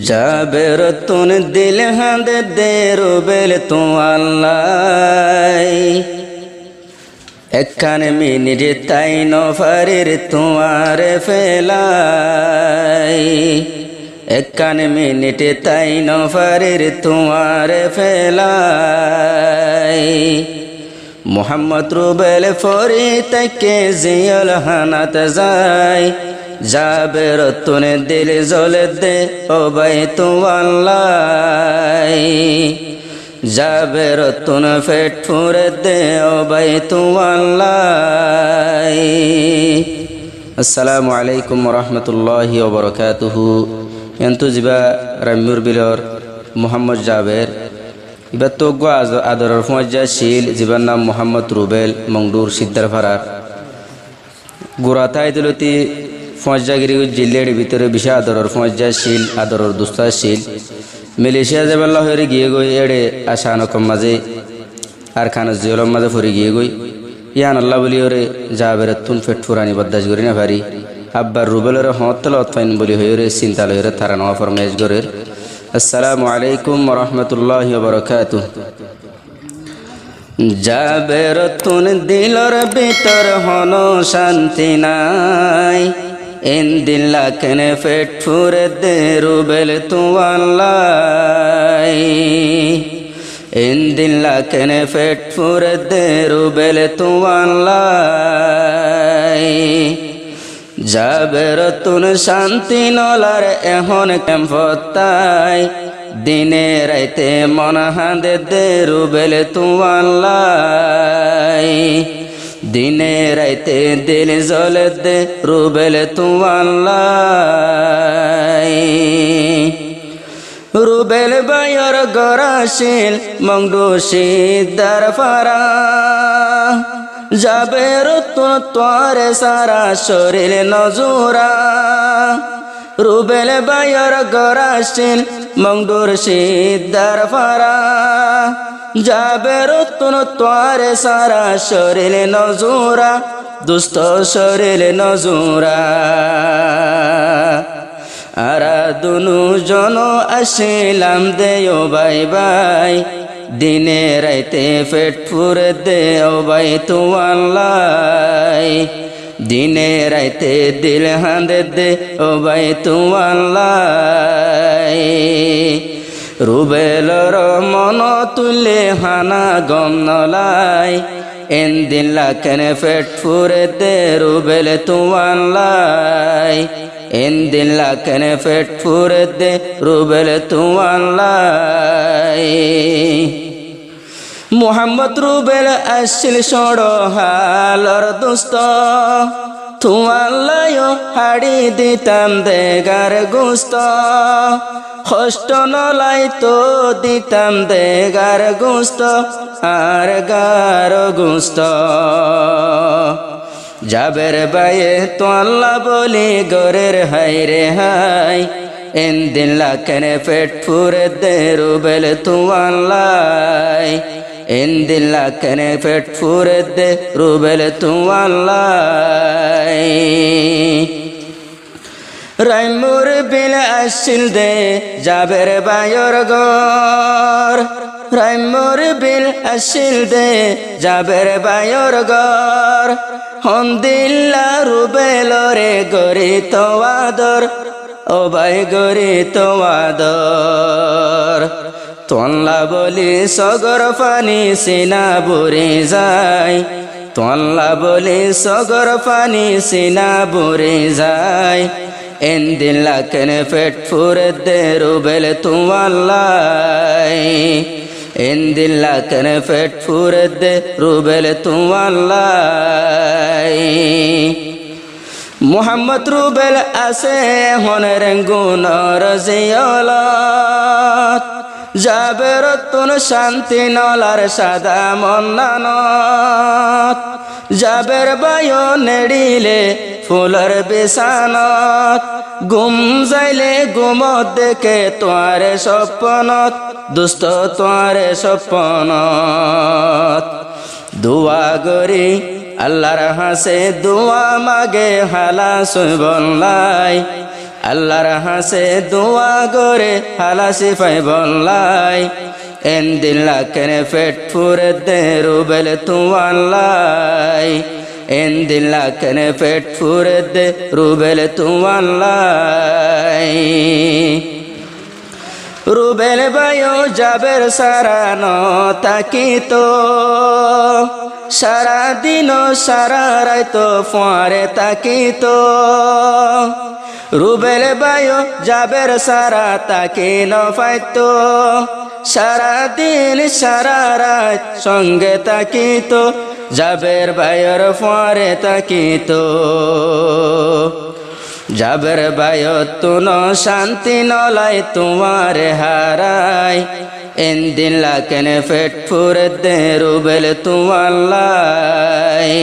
জাবের তুন দিল হাঁদ দে রুবেল তু আল্লাহ একখান মিনিট তাই নফারের তোমার ফেলাই একখান মিনিট তাই নফারের তোমার ফেলাই মোহাম্মদ রুবেল ফরি তাকে জিয়ল হানাত যায় জাবের তুন দিল জলে দে ও বাই তু আল্লাহ জাবের তুন ফেট ফুরে দে ও বাই তু আল্লাহ। আসসালামু আলাইকুম রহমতুল্লাহি ওয়া বারাকাতুহু। এন্তু জিবা রামিউর বিলর মোহাম্মদ জাবের ইবা তোগো আদরের ফজ্জাশীল জিবার নাম মোহাম্মদ রুবেল মংডুর সিদ্দার ফারার গুরাতাই দিলতি ফজ্জাগিরি জিল্লের ভিতরে বিশা আদরের ফজ্জাশীল আদরের দুস্তাশীল মালয়েশিয়া যাবাল্লা হয়ে গিয়ে গই এড়ে আশানকম মাঝে আর খানা জিয়লম মাঝে ফরি গিয়ে গই ইয়ান আল্লাহ বলি ওরে জাবের তুন ফেট ফুরানি বদাস করি না ভারি আব্বার রুবেলের হতল অতফাইন বলি হয়ে রে চিন্তালয়ের তারা নওয়া ফরমাইশ গরের। আসসালামু আলাইকুম রহমতুল্লাহি ওয়া বারাকাতুহু। জাবের তুন দিলর ভিতর হন শান্তি নাই ইন দিল্লা কেনে ফেট ফুরে দে রুবেল তু আল্লাহ ইন দিল্লা কেনে ফেট ফুরে দে রুবেল তু আল্লাহ জাবের তুন শান্তি নলার এখন কেমফতাই দিনে রাইতে মন হাঁদে দে রুবেল তু আল্লাহ দিনে রাইতে দিল জলে দে রুবেল তু আল্লাহ রুবেল বায়র গরাশিল মংডু সিদ্দার ফারা জাবের তুন তোরে সারা শরীর নজুরা রুবেল বায়র গরাশিল মংডুর সিদ্দার ফারা জাবের তুন তোরে সারা শরীর নজুরা দুস্থ শরীর নজুরা আরা দুনু জন আসিলাম দেও বাই বাই দিনে রাইতে ফেট ফুরে দে ও বাই তু আল্লাহ দিনে রাইতে দিল হাঁদে দে ও বাই তু আল্লাহ রুবেলর মন তুলে হানা গম নলাই এন দিল্লা কেনে ফেট ফুরে দে রুবেল তু আল্লাহ এন দিল্লা কেনে ফেট ফুরে দে রুবেল তু আল্লাহ মোহাম্মদ রুবেল আসিল সড় হালর দোস্ত তু আল্লাহ হাড়ি দিতাম দেগার গুস্ত কষ্ট নলাই তো দিতাম দেগার গুস্ত আর গার গুস্ত জাবের বাইয়ে তো আল্লাহ বলি গরের হাই রে হাই এন দিল্লা কেনে পেট ফুরে দে রুবেল তু আল্লাহ এন দিল্লা কেনে পেট ফুরে দে রুবেল তু আল্লাহ রাইমুর বিল আসিল দে জাবের বায়র গর রাইমুর বিল আসিল দে জাবের বায়র গর হন দিল্লা রুবেল রে গরি তো আদর ও ভাই গরি তো আদর তোল্লা বলি সগর পানি সিনা বুড়ি যায় তোল্লা বলি সগর পানি সিনা বুড়ি যায় এন দিল্লা কেনে পেট ফুরে দে রুবেল তু আল্লাহ এন দিল্লা কেনে পেট ফুরে দে রুবেল তু আল্লাহ মোহাম্মদ রুবেল আসে হনের গুণর জিয়লত জাবের তুন শান্তি নলার সাদা মন্নানত জাবের বায়ু নেড়িলে ফুলর বিছানত গুম যাইলে গুমত দেখে তোয়ারে স্বপ্নত দুষ্ট তোয়ারে স্বপ্নত দুয়া গরি আল্লাহর হাসে দুয়া মাগে হালা সুবল্লাই আল্লাহর হাসে দোয়া করে হালাসি পাই বললাই এন দিল্লা কেনে পেট ফুরে দে রুবেল তুয়াল্লাই এন দিল্লা কেনে পেট ফুরে দে রুবেল তুয়াল্লাই রুবেল বায়ো জাবের সারানো তাকিতো সারা দিন সারা রাইতো ফোয়ারে তাকিতো রুবেল বায়ো জাবের সারা তাকি নফাইতো সারা দিন সারা রাত সঙ্গে তাকিতো জাবের বায়র ফোয়ারে তাকিতো জাবের বায়ো তুন শান্তি নলাই তোমারে হারাই এন দিল্লা কেনে পেট ফুরে দে রুবেল তুয়াল্লাই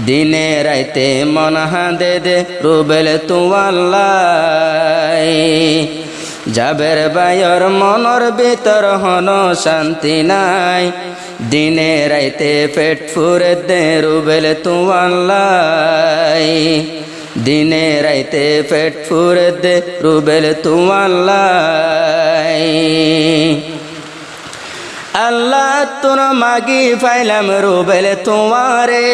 দিনে রাইতে মন হাঁদে দে রুবেল তুয়াল্লাই জাবের বায়র মনর ভিতর হন শান্তি নাই দিনে রাইতে পেট ফুরে দে রুবেল তুয়াল্লাই দিনে রাইতে পেট ফুরে দে রুবেল তুয়াল্লাই আল্লাহ তুন মাগি ফাইলাম রুবেল তোমারে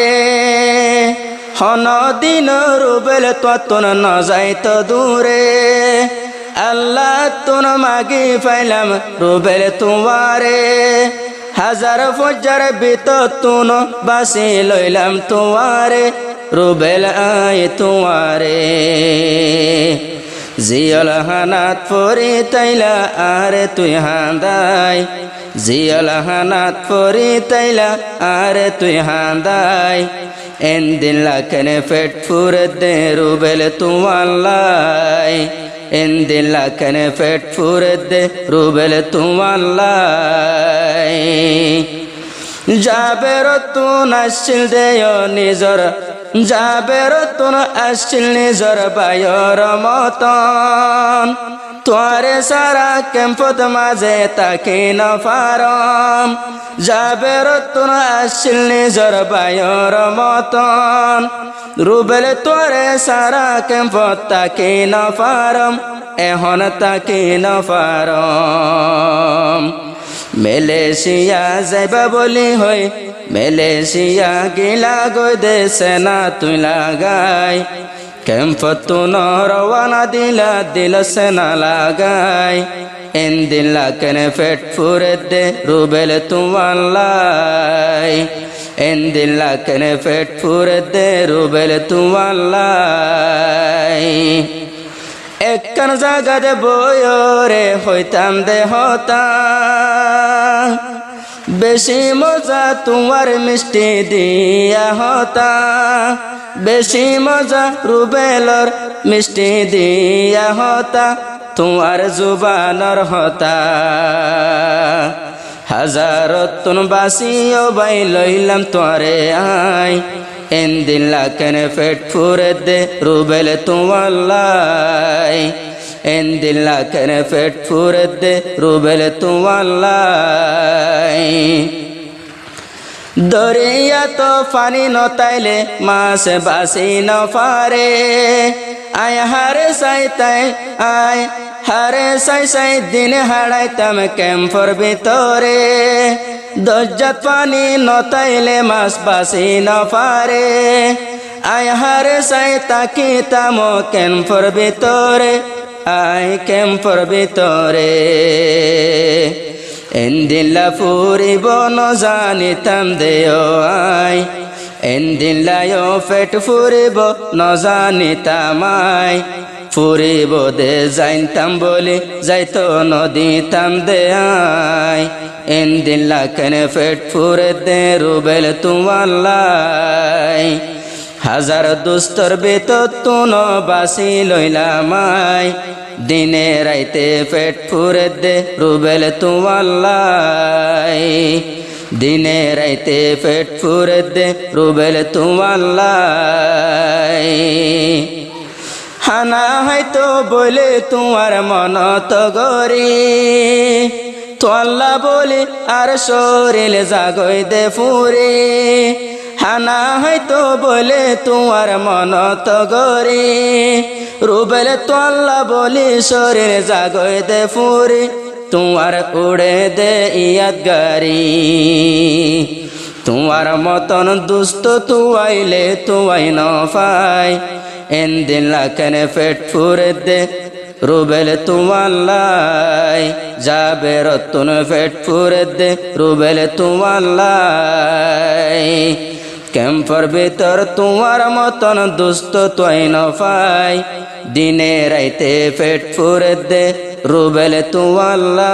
হন দিন রুবেল তুন ন যাইত দূরে আল্লাহ তুন মাগি ফাইলাম রুবেল তোমারে হাজার ফজ্জার ভিতর তুন বাসি লইলাম তোমারে রুবেল আয় তোমারে জিয়ল হানাত পরি তাইলা আরে তুই হাঁদাই জিয়ল হানাত পরি তাইলা আরে তুই হাঁদাই এন দিল্লা কেনে পেট ফুরে দে রুবেল তুয়াল্লাই এন দিল্লা কেনে পেট ফুরে দে রুবেল তুয়াল্লাই জাবের তুন আসছিল দেয় নিজর জাবের তুন আসছিল নিজর বায়র মতন তোরে সারা কেম্পত মাঝে তাকে নফারম জাবের তুন আসছিল নিজর বায়র মতন রুবেল তোরে সারা কেম্পত তাকে নফারম এখন তাকে নফারম মেলেশিয়া যাইবা বলি হই মেলেশিয়া গিলা গই দেশে না তুই লাগাই ক্যাম্পত তুন রওয়ানা দিলা দিল সে না লাগাই এন দিল্লা কেনে পেট ফুরে দে রুবেল তুয়াল্লাই এন দিল্লা কেনে পেট ফুরে দে রুবেল তুয়াল্লাই একখান জাগাতে বয়রে হইতাম দে হতা বেশি মজা তোমার মিষ্টি দিয়া হতা বেশি মজা রুবেলর মিষ্টি দিয়া হতা তোমার জুবানর হতা হাজারতুন বাসিও বাই লইলাম তোরে আই এন দিল্লা কেনে পেট ফুরে দে রুবেল তুয়াল্লাই এন দিল্লা কেনে পেট ফুরে দে রুবেল তুয়াল্লাই দরিয়া তো পানি নতাইলে মাছ বাসি ন পারে আয় হারে সাই তাই আয় হারে সাই সাই দিন হারাইতাম ক্যাম্পর ভিতরে দজ্জাত পানি নতাইলে মাছ বাসি ন পারে আয় হারে সাই তাকিতাম ক্যাম্পর ভিতরে আয় ক্যাম্পর ভিতরে এন দিল্লা ফুরিব ন জানিতাম দেও আয় এন দিল্লায় পেট ফুরিব ন জানিতাম আয় ফুরিব দে জানতাম বলি যাইতো নদিতাম দে আয় এন দিল্লা কেনে পেট ফুরে দে রুবেল তুয়াল্লাই হাজার দুস্তর ভিতর তুন বাসি লইলাম আয় দিনে রাইতে পেট ফুরে দে রুবেল তুয়াল্লাই দিনে রাইতে পেট ফুরে দে রুবেল তুয়াল্লাই হানা হয়তো বলে তোমার মন তো গরি তোয়াল্লা বলে আর শরীর জাগই দে ফুরে হানা হয়তো বলে তোমার মনত গরে রুবেল তো আল্লাহ বলি শরীর জাগয় দে ফুরে তোমার উড়ে দে ইয়াদ গারি তোমার মতন দুষ্ট তুয়াইলে তুয়াই ন পাই এন দিন লাখনে পেট ফুরে দে রুবেল তোমাল্লাই যাবে রতন পেট ফুরে দে রুবেল তোমাল্লাই ক্যাম্পর ভিতর তোমার মতন দুষ্ট তুই ন পাই দিনে রাইতে পেট ফুরে দে রুবেল তোমাল্লাই